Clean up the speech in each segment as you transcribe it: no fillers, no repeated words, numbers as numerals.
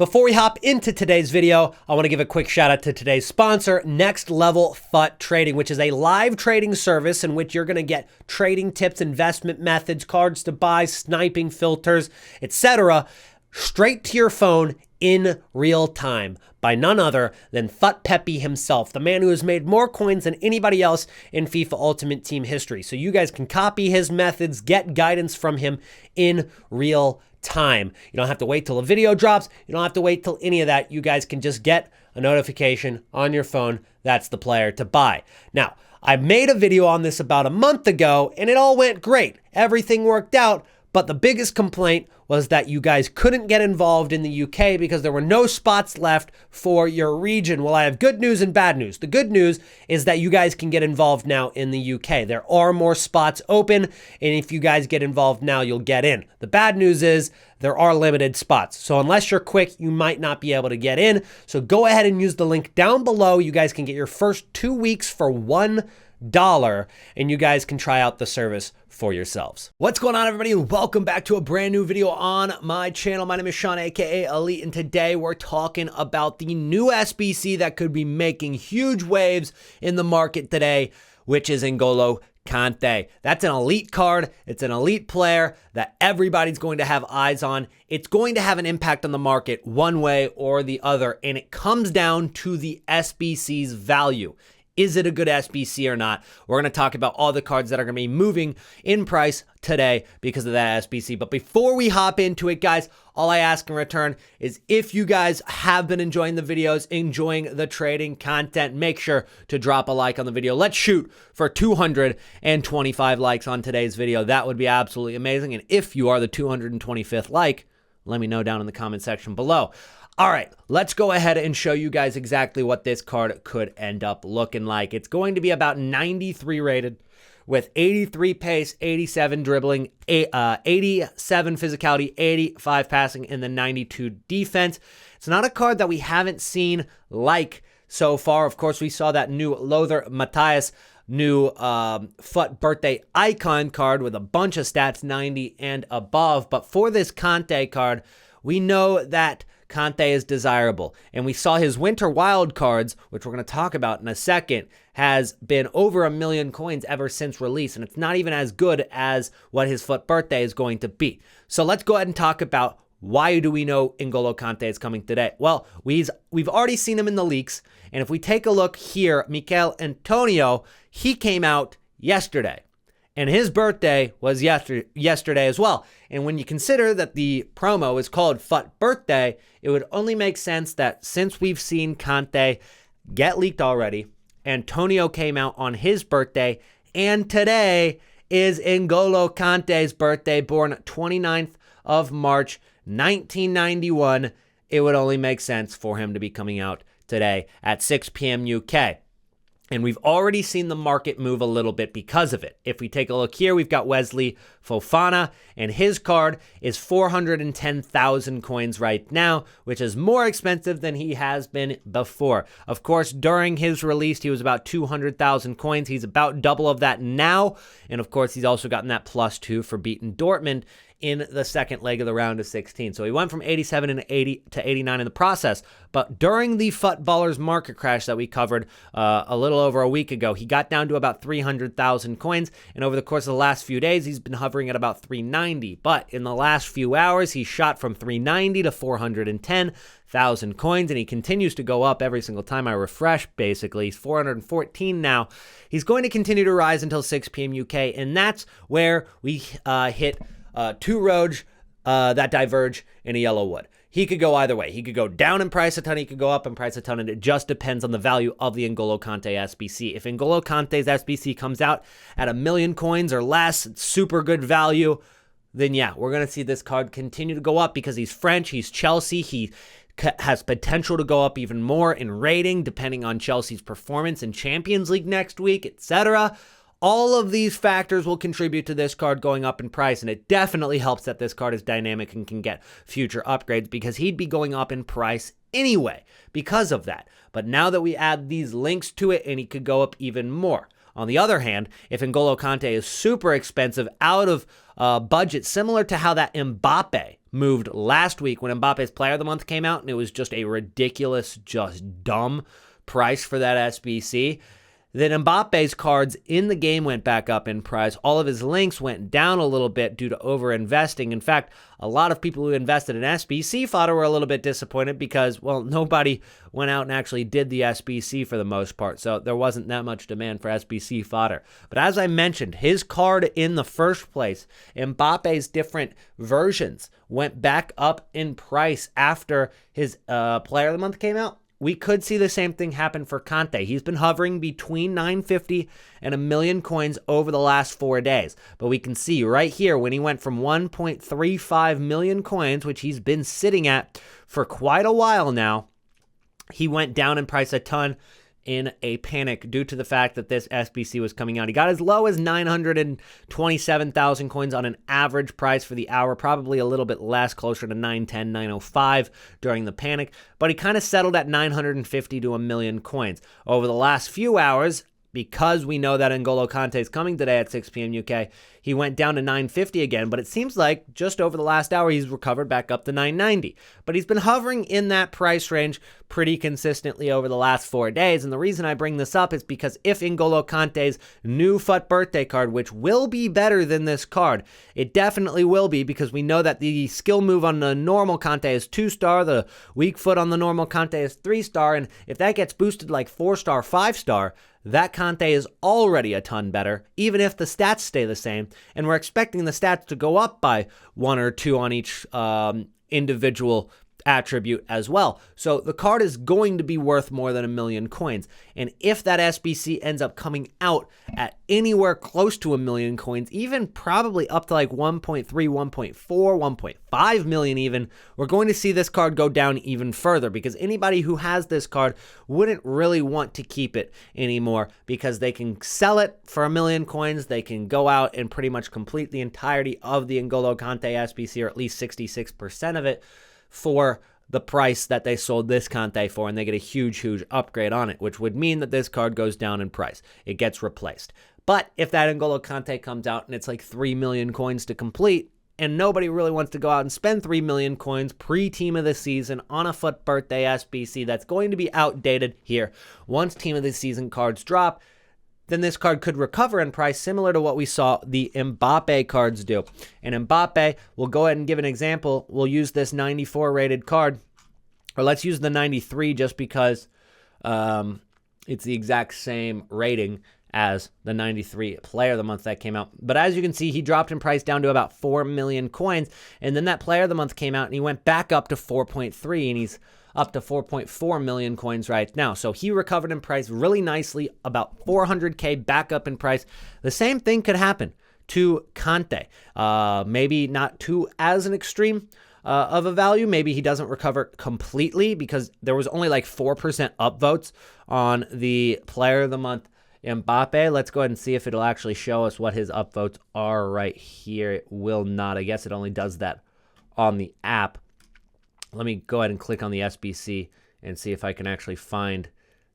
Before we hop into today's video, I want to give a quick shout out to today's sponsor, Next Level Fut Trading, which is a live trading service in which you're going to get trading tips, investment methods, cards to buy, sniping filters, etc. straight to your phone in real time by none other than Fut Peppy himself, the man who has made more coins than anybody else in FIFA Ultimate Team history. So you guys can copy his methods, get guidance from him in real time. You don't have to wait till a video drops. You don't have to wait till any of that. You guys can just get a notification on your phone. That's the player to buy. Now, I made a video on this about a month ago and it all went great. Everything worked out. But the biggest complaint was that you guys couldn't get involved in the UK because there were no spots left for your region. Well, I have good news and bad news. The good news is that you guys can get involved now in the UK. There are more spots open, and if you guys get involved now, you'll get in. The bad news is there are limited spots. So unless you're quick, you might not be able to get in. So go ahead and use the link down below. You guys can get your first 2 weeks for $1, and you guys can try out the service for yourselves. What's going on, everybody, and welcome back to a brand new video on my channel. My name is Sean, aka Elite, and today we're talking about the new SBC that could be making huge waves in the market today, which is N'Golo Kante. That's an elite card. It's an elite player that everybody's going to have eyes on. It's going to have an impact on the market one way or the other, and it comes down to the SBC's value. Is it a good SBC or not? We're going to talk about all the cards that are going to be moving in price today because of that SBC. But before we hop into it, guys, all I ask in return is if you guys have been enjoying the videos, enjoying the trading content, make sure to drop a like on the video. Let's shoot for 225 likes on today's video. That would be absolutely amazing. And if you are the 225th like, let me know down in the comment section below. All right, let's go ahead and show you guys exactly what this card could end up looking like. It's going to be about 93 rated with 83 pace, 87 dribbling, 87 physicality, 85 passing, and the 92 defense. It's not a card that we haven't seen like so far. Of course, we saw that new Lothar Matthäus new Fut Birthday Icon card with a bunch of stats, 90 and above. But for this Kante card, we know that Kante is desirable, and we saw his Winter Wild cards, which we're going to talk about in a second, has been over 1 million coins ever since release, and it's not even as good as what his Fut Birthday is going to be. So let's go ahead and talk about why do we know N'Golo Kante is coming today? Well, we've already seen him in the leaks, and if we take a look here, Mikel Antonio, he came out yesterday. And his birthday was yesterday as well. And when you consider that the promo is called Fut Birthday, it would only make sense that since we've seen Kante get leaked already, Antonio came out on his birthday, and today is N'Golo Kante's birthday, born 29th of March, 1991. It would only make sense for him to be coming out today at 6 p.m. UK. And we've already seen the market move a little bit because of it. If we take a look here, we've got Wesley Fofana, and his card is 410,000 coins right now, which is more expensive than he has been before. Of course, during his release, he was about 200,000 coins. He's about double of that now. And of course, he's also gotten that +2 for beating Dortmund in the second leg of the round of 16. So he went from 87 and 80 to 89 in the process. But during the Futballers market crash that we covered a little over a week ago, he got down to about 300,000 coins. And over the course of the last few days, he's been hovering at about 390. But in the last few hours, he shot from 390 to 410,000 coins. And he continues to go up every single time I refresh, basically. He's 414 now. He's going to continue to rise until 6 p.m. UK. And that's where we hit two roads that diverge in a yellow wood. He could go either way. He could go down in price a ton, he could go up in price a ton, and it just depends on the value of the N'Golo Kante SBC. If N'Golo Kante's SBC comes out at 1 million coins or less, super good value, then yeah, we're going to see this card continue to go up because he's French, he's Chelsea, he has potential to go up even more in rating depending on Chelsea's performance in Champions League next week, etc. All of these factors will contribute to this card going up in price, and it definitely helps that this card is dynamic and can get future upgrades because he'd be going up in price anyway because of that. But now that we add these links to it, and he could go up even more. On the other hand, if N'Golo Kante is super expensive, out of budget, similar to how that Mbappe moved last week when Mbappe's Player of the Month came out, and it was just a ridiculous, just dumb price for that SBC. Then Mbappe's cards in the game went back up in price. All of his links went down a little bit due to over-investing. In fact, a lot of people who invested in SBC fodder were a little bit disappointed because, well, nobody went out and actually did the SBC for the most part. So there wasn't that much demand for SBC fodder. But as I mentioned, his card in the first place, Mbappe's different versions, went back up in price after his Player of the Month came out. We could see the same thing happen for Kante. He's been hovering between 950 and 1 million coins over the last 4 days. But we can see right here when he went from 1.35 million coins, which he's been sitting at for quite a while now, he went down in price a ton in a panic due to the fact that this SBC was coming out. He got as low as 927,000 coins on an average price for the hour, probably a little bit less, closer to 910, 905 during the panic, but he kind of settled at 950 to 1 million coins. Over the last few hours, because we know that N'Golo Kante is coming today at 6 p.m. UK, he went down to 950 again, but it seems like just over the last hour, he's recovered back up to 990. But he's been hovering in that price range pretty consistently over the last 4 days, and the reason I bring this up is because if N'Golo Kante's new Fut Birthday card, which will be better than this card, it definitely will be because we know that the skill move on the normal Kante is 2-star, the weak foot on the normal Kante is 3-star, and if that gets boosted like 4-star, 5-star, that Kante is already a ton better, even if the stats stay the same, and we're expecting the stats to go up by 1 or 2 on each individual attribute as well. So the card is going to be worth more than 1 million coins. And if that SBC ends up coming out at anywhere close to 1 million coins, even probably up to like 1.3, 1.4, 1.5 million even, we're going to see this card go down even further because anybody who has this card wouldn't really want to keep it anymore because they can sell it for 1 million coins. They can go out and pretty much complete the entirety of the N'Golo Kante SBC, or at least 66% of it, for the price that they sold this Kante for, and they get a huge upgrade on it, which would mean that this card goes down in price. It gets replaced. But if that N'Golo Kante comes out and it's like 3 million coins to complete, and nobody really wants to go out and spend 3 million coins pre-team of the season on a Fut Birthday SBC that's going to be outdated here once team of the season cards drop, then this card could recover in price similar to what we saw the Mbappe cards do. And Mbappe, we'll go ahead and give an example. We'll use this 94 rated card, or let's use the 93 just because it's the exact same rating as the 93 Player of the Month that came out. But as you can see, he dropped in price down to about 4 million coins, and then that Player of the Month came out and he went back up to 4.3, and he's up to 4.4 million coins right now. So he recovered in price really nicely, about 400K back up in price. The same thing could happen to Kante. Maybe not too as an extreme of a value. Maybe he doesn't recover completely because there was only like 4% upvotes on the Player of the Month Mbappe. Let's go ahead and see if it'll actually show us what his upvotes are right here. It will not. I guess it only does that on the app. Let me go ahead and click on the SBC and see if I can actually find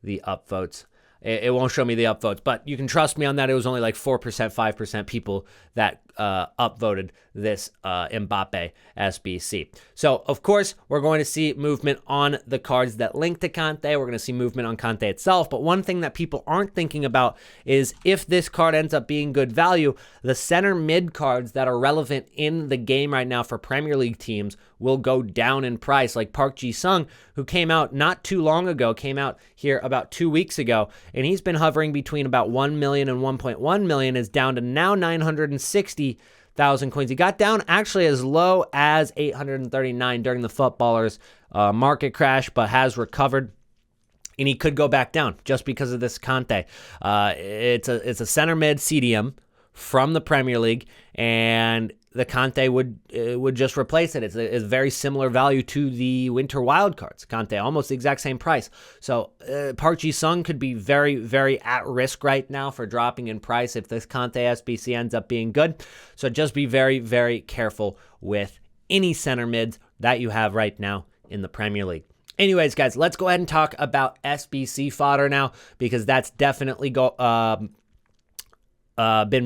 the upvotes. It won't show me the upvotes, but you can trust me on that. It was only like 4%, 5% people that upvoted this Mbappe SBC. So, of course, we're going to see movement on the cards that link to Kante. We're going to see movement on Kante itself. But one thing that people aren't thinking about is if this card ends up being good value, the center mid cards that are relevant in the game right now for Premier League teams will go down in price. Like Park Ji-sung, who came out not too long ago, came out here about 2 weeks ago, and he's been hovering between about 1 million and 1.1 million, is down to now 960,000 coins. He got down actually as low as 839 during the Footballers market crash, but has recovered. And he could go back down just because of this Kante. It's a center mid CDM from the Premier League, and the Kante would just replace it. It's a very similar value to the Winter Wildcards. Kante, almost the exact same price. So Park Ji-sung could be very, very at risk right now for dropping in price if this Kante SBC ends up being good. So just be very, very careful with any center mids that you have right now in the Premier League. Anyways, guys, let's go ahead and talk about SBC fodder now, because that's definitely been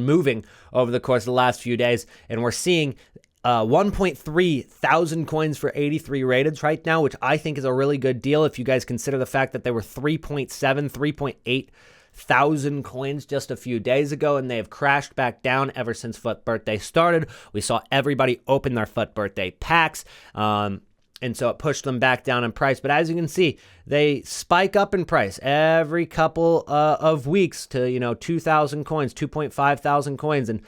moving over the course of the last few days, and we're seeing 1.3 thousand coins for 83 rated right now, which I think is a really good deal if you guys consider the fact that they were 3.7, 3.8 thousand coins just a few days ago, and they have crashed back down ever since Fut Birthday started. We saw everybody open their Fut Birthday packs, and so it pushed them back down in price. But as you can see, they spike up in price every couple of weeks to 2,000 coins, 2.5 thousand coins, and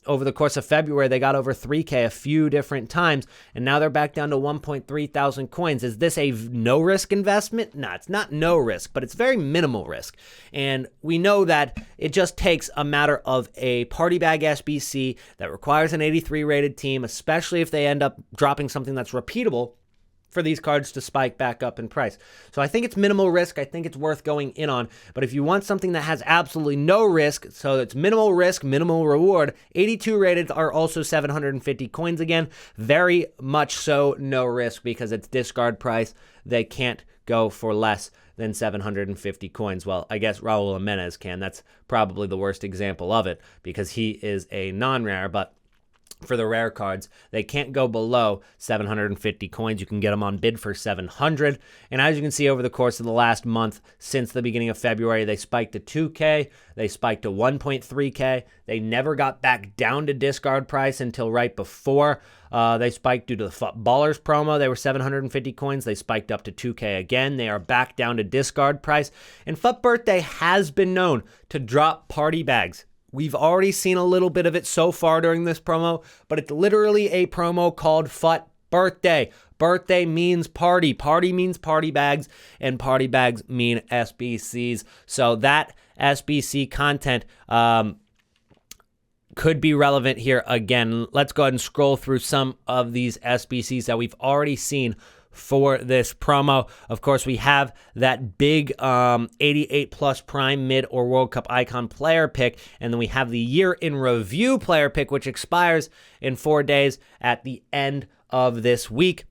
over the course of February, they got over 3K a few different times, and now they're back down to 1.3 thousand coins. Is this a no-risk investment? No, it's not no risk, but it's very minimal risk. And we know that it just takes a matter of a party bag SBC that requires an 83 rated team, especially if they end up dropping something that's repeatable, for these cards to spike back up in price. So I think it's minimal risk. I think it's worth going in on. But if you want something that has absolutely no risk, so it's minimal risk, minimal reward, 82 rated are also 750 coins again. Very much so no risk because it's discard price. They can't go for less than 750 coins. Well, I guess Raul Jimenez can. That's probably the worst example of it because he is a non-rare, but for the rare cards, they can't go below 750 coins. You can get them on bid for 700. And as you can see over the course of the last month, since the beginning of February, they spiked to 2K. They spiked to 1.3K. They never got back down to discard price until right before they spiked due to the Fut Ballers promo. They were 750 coins. They spiked up to 2K again. They are back down to discard price. And Fut Birthday has been known to drop party bags. We've already seen a little bit of it so far during this promo, but it's literally a promo called Fut Birthday. Birthday means party. Party means party bags, and party bags mean SBCs. So that SBC content could be relevant here again. Let's go ahead and scroll through some of these SBCs that we've already seen for this promo. Of course, we have that big 88 plus prime mid or World Cup icon player pick, and then we have the year in review player pick, which expires in 4 days at the end of this week.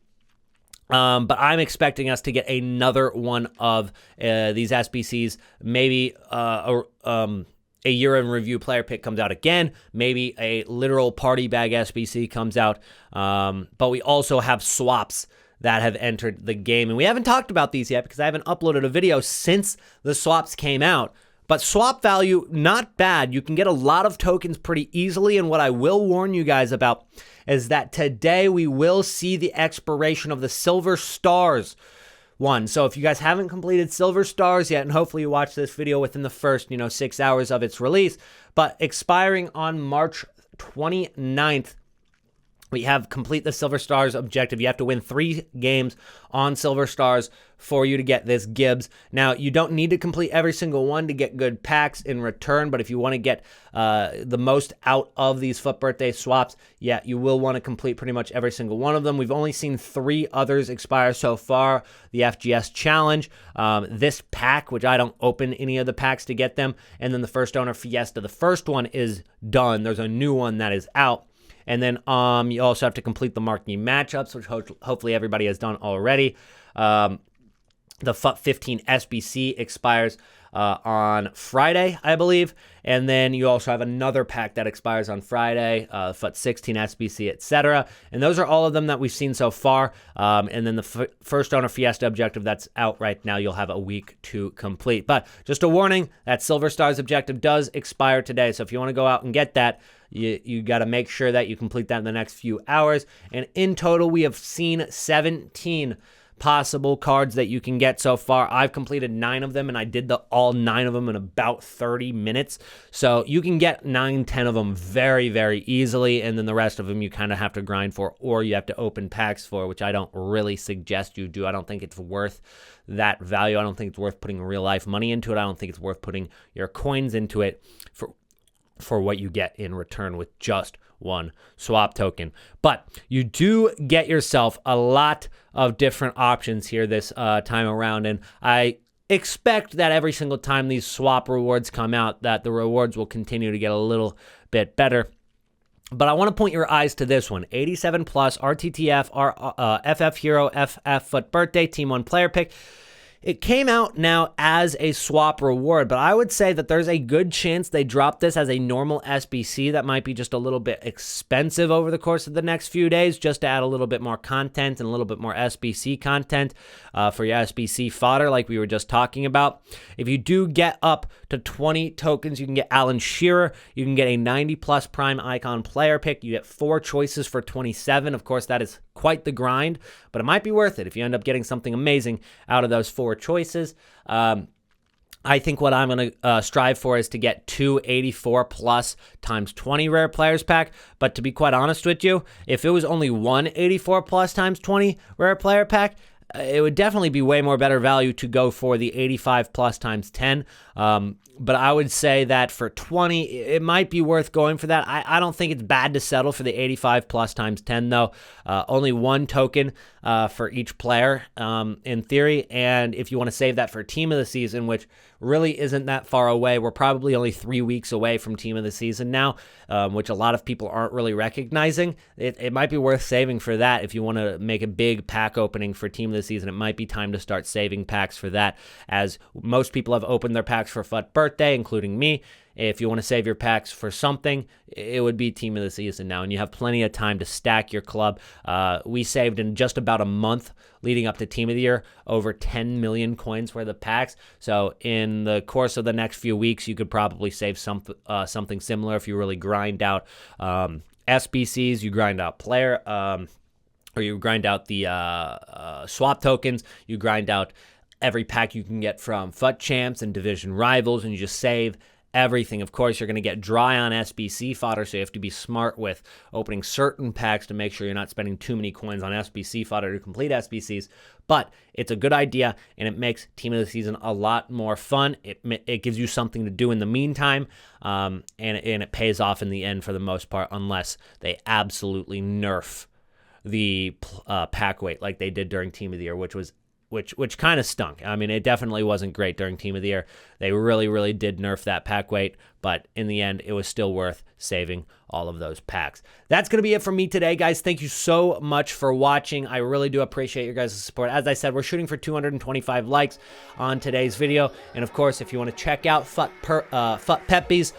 But I'm expecting us to get another one of these SBCs. Maybe a year in review player pick comes out again. Maybe a literal party bag SBC comes out. But we also have swaps that have entered the game. And we haven't talked about these yet because I haven't uploaded a video since the swaps came out. But swap value, not bad. You can get a lot of tokens pretty easily. And what I will warn you guys about is that today we will see the expiration of the Silver Stars one. So if you guys haven't completed Silver Stars yet, and hopefully you watch this video within the first, 6 hours of its release, but expiring on March 29th, we have complete the Silver Stars objective. You have to win 3 games on Silver Stars for you to get this Gibbs. Now, you don't need to complete every single one to get good packs in return, but if you want to get the most out of these Fut Birthday swaps, yeah, you will want to complete pretty much every single one of them. We've only seen 3 others expire so far. The FGS Challenge, this pack, which I don't open any of the packs to get them, and then the First Owner Fiesta. The first one is done. There's a new one that is out. And then you also have to complete the marquee matchups, which hopefully everybody has done already. The Fut 15 SBC expires on Friday, I believe. And then you also have another pack that expires on Friday, Fut 16 SBC, etc. And those are all of them that we've seen so far. And then the First Owner Fiesta objective that's out right now, you'll have a week to complete. But just a warning, that Silver Stars objective does expire today. So if you want to go out and get that, you got to make sure that you complete that in the next few hours. And in total, we have seen 17 possible cards that you can get so far. I've completed 9 of them, and I did all 9 of them in about 30 minutes. So you can get 9, 10 of them very, very easily, and then the rest of them you kind of have to grind for, or you have to open packs for, which I don't really suggest you do. I don't think it's worth that value. I don't think it's worth putting real life money into it. I don't think it's worth putting your coins into it for what you get in return with just one swap token. But you do get yourself a lot of different options here this time around, and I expect that every single time these swap rewards come out that the rewards will continue to get a little bit better. But I want to point your eyes to this one, 87 plus RTTF, FF Hero, FF Fut Birthday, Team 1 player pick. it came out now as a swap reward, but I would say that there's a good chance they drop this as a normal SBC. That might be just a little bit expensive over the course of the next few days, just to add a little bit more content and a little bit more SBC content for your SBC fodder like we were just talking about. If you do get up to 20 tokens, you can get Alan Shearer. You can get a 90-plus prime icon player pick. You get 4 choices for 27. Of course, that is quite the grind, but it might be worth it if you end up getting something amazing out of those 4 choices. I think what I'm going to strive for is to get 2 84 plus times 20 rare players pack. But to be quite honest with you, if it was only 1 84 plus times 20 rare player pack, it would definitely be way more better value to go for the 85 plus times 10. But I would say that for 20, it might be worth going for that. I don't think it's bad to settle for the 85 plus times 10, though. Only 1 token for each player in theory. And if you want to save that for team of the season, which really isn't that far away, we're probably only 3 weeks away from team of the season now, which a lot of people aren't really recognizing. It might be worth saving for that. If you want to make a big pack opening for team of the season, it might be time to start saving packs for that, as most people have opened their packs for Fut Birthday, including me. If you want to save your packs for something, it would be team of the season now, and you have plenty of time to stack your club. We saved in just about a month leading up to team of the year over 10 million coins worth of packs. So in the course of the next few weeks, you could probably save something similar if you really grind out SBCs, you grind out player, or you grind out the swap tokens, you grind out every pack you can get from FUT Champs and Division Rivals, and you just save everything. Of course, you're going to get dry on SBC fodder, so you have to be smart with opening certain packs to make sure you're not spending too many coins on SBC fodder to complete SBCs. But it's a good idea, and it makes Team of the Season a lot more fun. It gives you something to do in the meantime, and it pays off in the end for the most part, unless they absolutely nerf the pack weight like they did during Team of the Year, which kind of stunk. I mean, it definitely wasn't great during Team of the Year. They really, really did nerf that pack weight, but in the end, it was still worth saving all of those packs. That's going to be it for me today, guys. Thank you so much for watching. I really do appreciate your guys' support. As I said, we're shooting for 225 likes on today's video. And of course, if you want to check out Fut Peppy's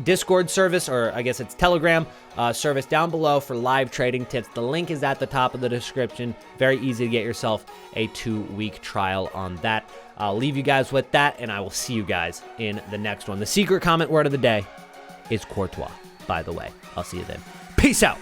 Discord service, or I guess it's Telegram service down below for live trading tips. The link is at the top of the description. Very easy to get yourself a 2-week trial on that. I'll leave you guys with that, and I will see you guys in the next one. The secret comment word of the day is Courtois, by the way. I'll see you then. Peace out.